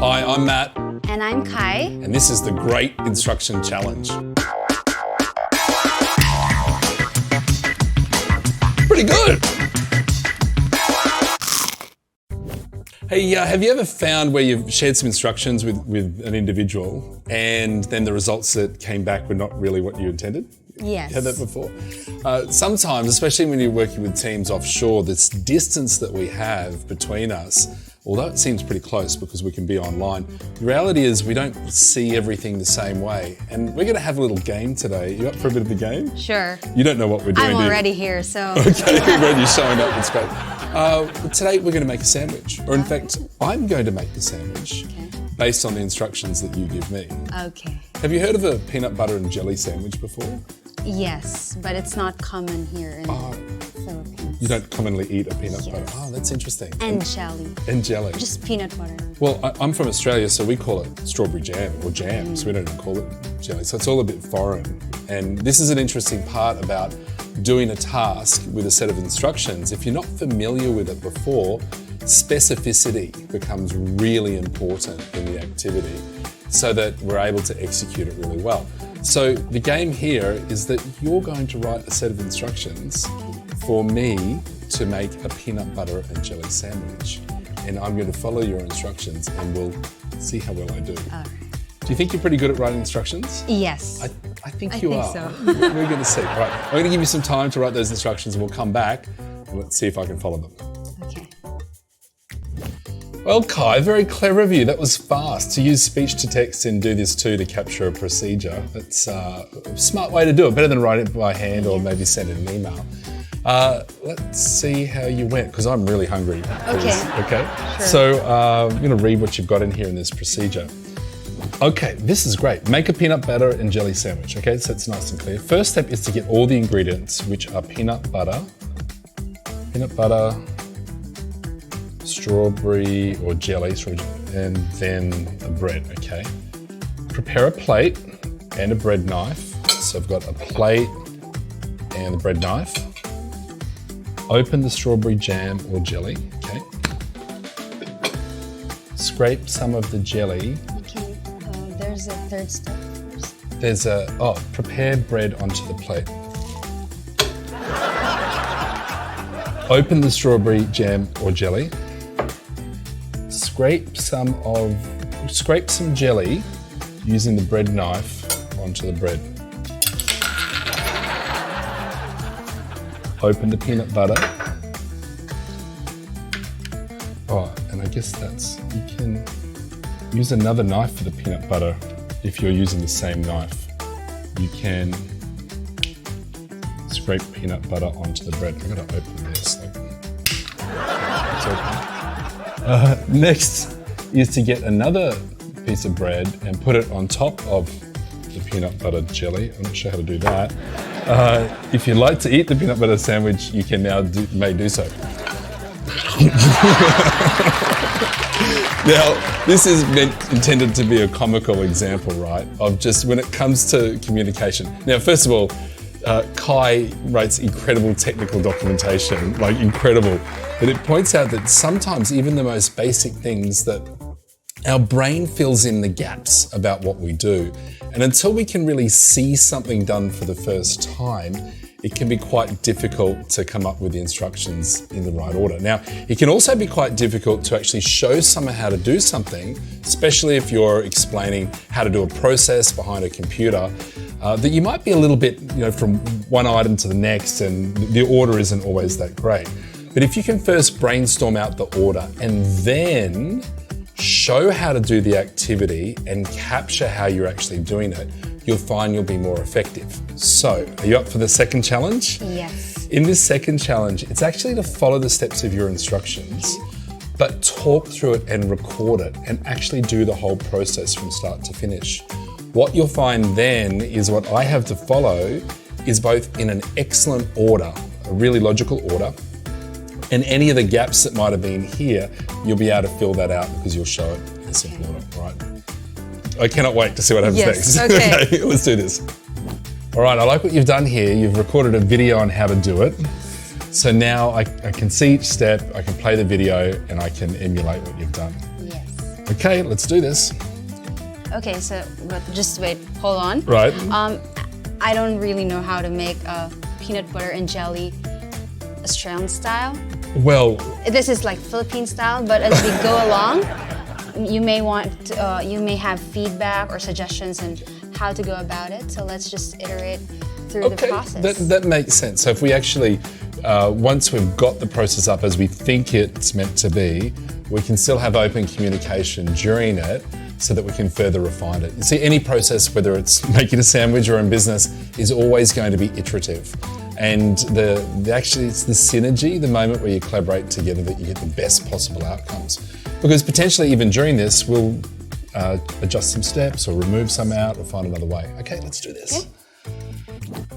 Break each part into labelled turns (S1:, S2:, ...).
S1: Hi, I'm Matt.
S2: And I'm Kai.
S1: And this is the Great Instruction Challenge. Pretty good. Hey, have you ever found where you've shared some instructions with an individual and then the results that came back were not really what you intended?
S2: Yes.
S1: You had that before? Sometimes, especially when you're working with teams offshore, this distance that we have between us, although it seems pretty close because we can be online, the reality is we don't see everything the same way. And we're going to have a little game today. You up for a bit of a game?
S2: Sure.
S1: You don't know what we're doing,
S2: I'm
S1: do you?
S2: already here, so.
S1: Okay, you're already showing up, it's great. Today we're going to make a sandwich. Or in fact, I'm going to make the sandwich based on the instructions that you give me.
S2: Okay.
S1: Have you heard of a peanut butter and jelly sandwich before?
S2: Yes, but it's not common here in Philippines.
S1: You don't commonly eat a peanut
S2: Yes.
S1: butter. Oh, that's interesting.
S2: And jelly.
S1: And jelly.
S2: Just peanut butter.
S1: Well, I'm from Australia, so we call it strawberry jam or jam, so we don't even call it jelly. So it's all a bit foreign. And this is an interesting part about doing a task with a set of instructions. If you're not familiar with it before, specificity becomes really important in the activity so that we're able to execute it really well. So the game here is that you're going to write a set of instructions for me to make a peanut butter and jelly sandwich. And I'm going to follow your instructions and we'll see how well I do.
S2: All right.
S1: Do you think you're pretty good at writing instructions?
S2: Yes.
S1: I think you are.
S2: so.
S1: We're going to see. All right, I'm going to give you some time to write those instructions and we'll come back and let's see if I can follow them.
S2: Okay.
S1: Well, Kai, very clever of you. That was fast. To use speech to text and do this too to capture a procedure. That's a smart way to do it. Better than write it by hand or maybe send it an email. Let's see how you went, because I'm really hungry. Okay?
S2: Sure.
S1: So I'm going to read what you've got in here in this procedure. Okay, this is great. Make a peanut butter and jelly sandwich, okay? So it's nice and clear. First step is to get all the ingredients, which are peanut butter, strawberry or jelly, and then the bread, okay? Prepare a plate and a bread knife. So I've got a plate and a bread knife. Open the strawberry jam or jelly, okay? Scrape some of the jelly.
S2: Okay. There's a third step first.
S1: There's prepare bread onto the plate. Open the strawberry jam or jelly. Scrape some jelly using the bread knife onto the bread. Open the peanut butter. Oh, and I guess you can use another knife for the peanut butter if you're using the same knife. You can scrape peanut butter onto the bread. I've got to open this. It's open. Next is to get another piece of bread and put it on top of the peanut butter jelly. I'm not sure how to do that. If you'd like to eat the peanut butter sandwich, you can now may do so. Now, this is intended to be a comical example, right, of just when it comes to communication. Now, first of all, Kai writes incredible technical documentation, like incredible, but it points out that sometimes even the most basic things that our brain fills in the gaps about what we do. And until we can really see something done for the first time, it can be quite difficult to come up with the instructions in the right order. Now, it can also be quite difficult to actually show someone how to do something, especially if you're explaining how to do a process behind a computer, that you might be a little bit, from one item to the next and the order isn't always that great. But if you can first brainstorm out the order and then show how to do the activity and capture how you're actually doing it, you'll find you'll be more effective. So, are you up for the second challenge?
S2: Yes.
S1: In this second challenge, it's actually to follow the steps of your instructions, but talk through it and record it and actually do the whole process from start to finish. What you'll find then is what I have to follow is both in an excellent order, a really logical order, and any of the gaps that might have been here, you'll be able to fill that out because you'll show it in a simple order, right? I cannot wait to see what happens next.
S2: Okay.
S1: Okay, let's do this. All right, I like what you've done here. You've recorded a video on how to do it. So now I can see each step, I can play the video, and I can emulate what you've done.
S2: Yes.
S1: Okay, let's do this.
S2: Okay, so but just wait, hold on.
S1: Right.
S2: I don't really know how to make a peanut butter and jelly Australian style.
S1: Well,
S2: This is like Philippine style, but as we go along, you may have feedback or suggestions on how to go about it. So let's just iterate through the process.
S1: That makes sense. So if we actually, once we've got the process up as we think it's meant to be, we can still have open communication during it so that we can further refine it. You see, any process, whether it's making a sandwich or in business, is always going to be iterative. And actually it's the synergy, the moment where you collaborate together, that you get the best possible outcomes. Because potentially even during this, we'll adjust some steps or remove some out or find another way. Okay, let's do this.
S2: Okay.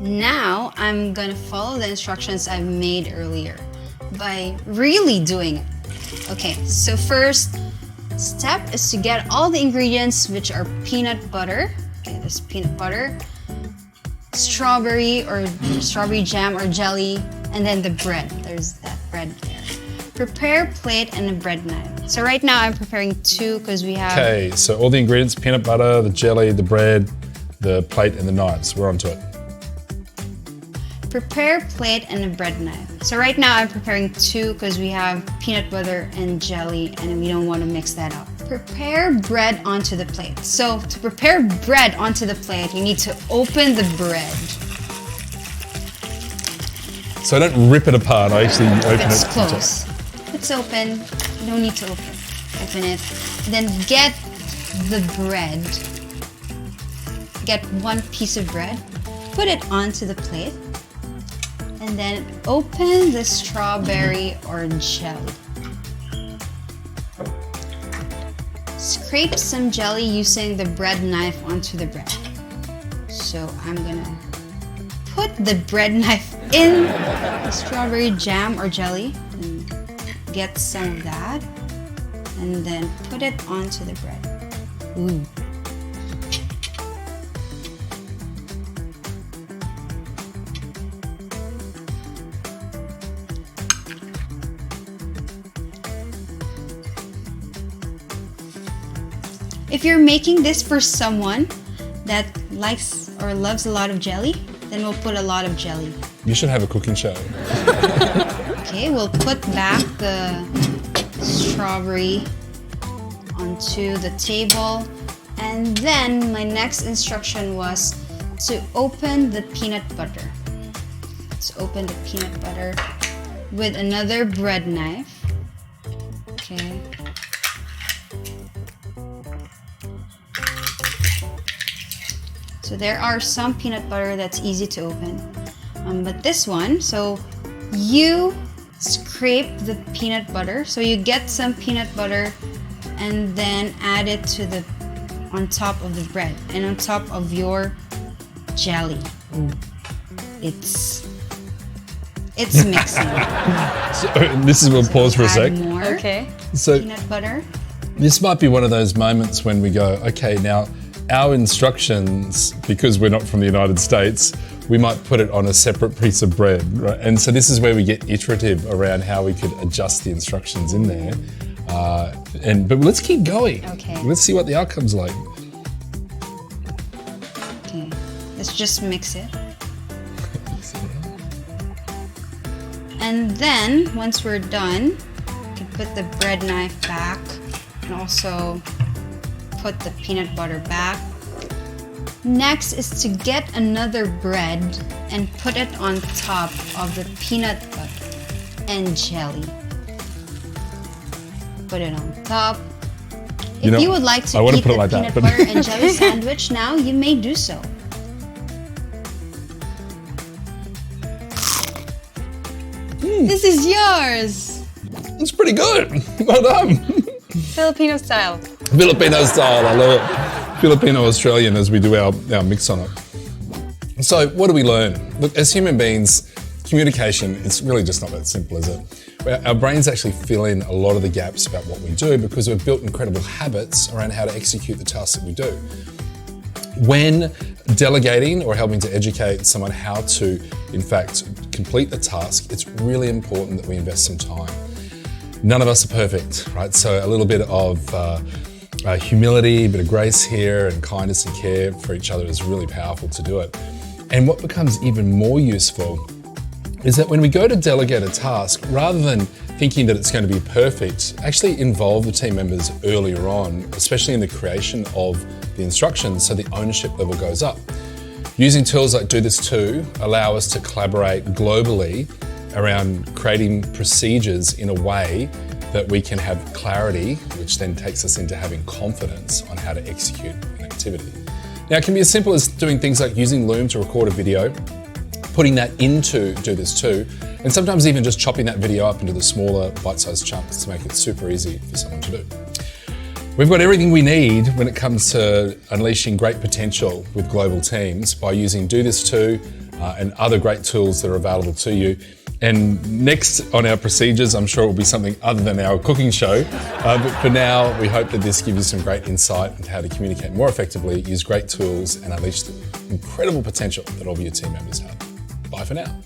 S2: Now I'm gonna follow the instructions I've made earlier by really doing it. Okay, so first step is to get all the ingredients, which are peanut butter. Okay, there's peanut butter, strawberry jam or jelly, and then the bread. There's that bread there. Prepare plate and a bread knife. So right now I'm preparing 2 because we have...
S1: Okay, so all the ingredients, peanut butter, the jelly, the bread, the plate and the knives. We're onto it.
S2: Prepare plate and a bread knife. So right now I'm preparing 2 because we have peanut butter and jelly and we don't want to mix that up. Prepare bread onto the plate. So to prepare bread onto the plate, you need to open the bread.
S1: So I don't rip it apart, I actually open
S2: It's
S1: it.
S2: closed. It's open. You don't need to open it. Then get the bread. Get 1 piece of bread. Put it onto the plate. And then open the strawberry or jelly. Scrape some jelly using the bread knife onto the bread. So I'm gonna put the bread knife in the strawberry jam or jelly and get some of that, and then put it onto the bread. Ooh. If you're making this for someone that likes or loves a lot of jelly, then we'll put a lot of jelly.
S1: You should have a cooking show.
S2: Okay, we'll put back the strawberry onto the table. And then my next instruction was to open the peanut butter. Let's open the peanut butter with another bread knife. Okay. So there are some peanut butter that's easy to open, but this one, so you scrape the peanut butter. So you get some peanut butter and then add it to on top of the bread and on top of your jelly. It's mixing.
S1: So, this is, we'll pause for a sec.
S2: Add more
S1: So
S2: peanut butter.
S1: this might be one of those moments when we go, okay, now our instructions, because we're not from the United States, we might put it on a separate piece of bread, right? And so this is where we get iterative around how we could adjust the instructions in there. But let's keep going.
S2: Okay.
S1: Let's see what the outcome's like.
S2: Okay, let's just mix it. And then once we're done, you can put the bread knife back and also put the peanut butter back. Next is to get another bread and put it on top of the peanut butter and jelly. Put it on top. If you would like to eat the peanut butter and jelly sandwich now, you may do so. This is yours.
S1: It's pretty good. Well done.
S2: Filipino style.
S1: Filipino style, I love it. Filipino Australian as we do our mix on it. So what do we learn? Look, as human beings, communication, it's really just not that simple, is it? Our brains actually fill in a lot of the gaps about what we do because we've built incredible habits around how to execute the tasks that we do. When delegating or helping to educate someone how to, in fact, complete the task, it's really important that we invest some time. None of us are perfect, right? So a little bit of Humility, a bit of grace here, and kindness and care for each other is really powerful to do it. And what becomes even more useful is that when we go to delegate a task, rather than thinking that it's going to be perfect, actually involve the team members earlier on, especially in the creation of the instructions, so the ownership level goes up. Using tools like Do This Too allow us to collaborate globally around creating procedures in a way that we can have clarity, which then takes us into having confidence on how to execute an activity. Now, it can be as simple as doing things like using Loom to record a video, putting that into Do This Too, and sometimes even just chopping that video up into the smaller bite-sized chunks to make it super easy for someone to do. We've got everything we need when it comes to unleashing great potential with global teams by using Do This Too and other great tools that are available to you. And next on our procedures, I'm sure it will be something other than our cooking show. But for now, we hope that this gives you some great insight into how to communicate more effectively, use great tools, and unleash the incredible potential that all of your team members have. Bye for now.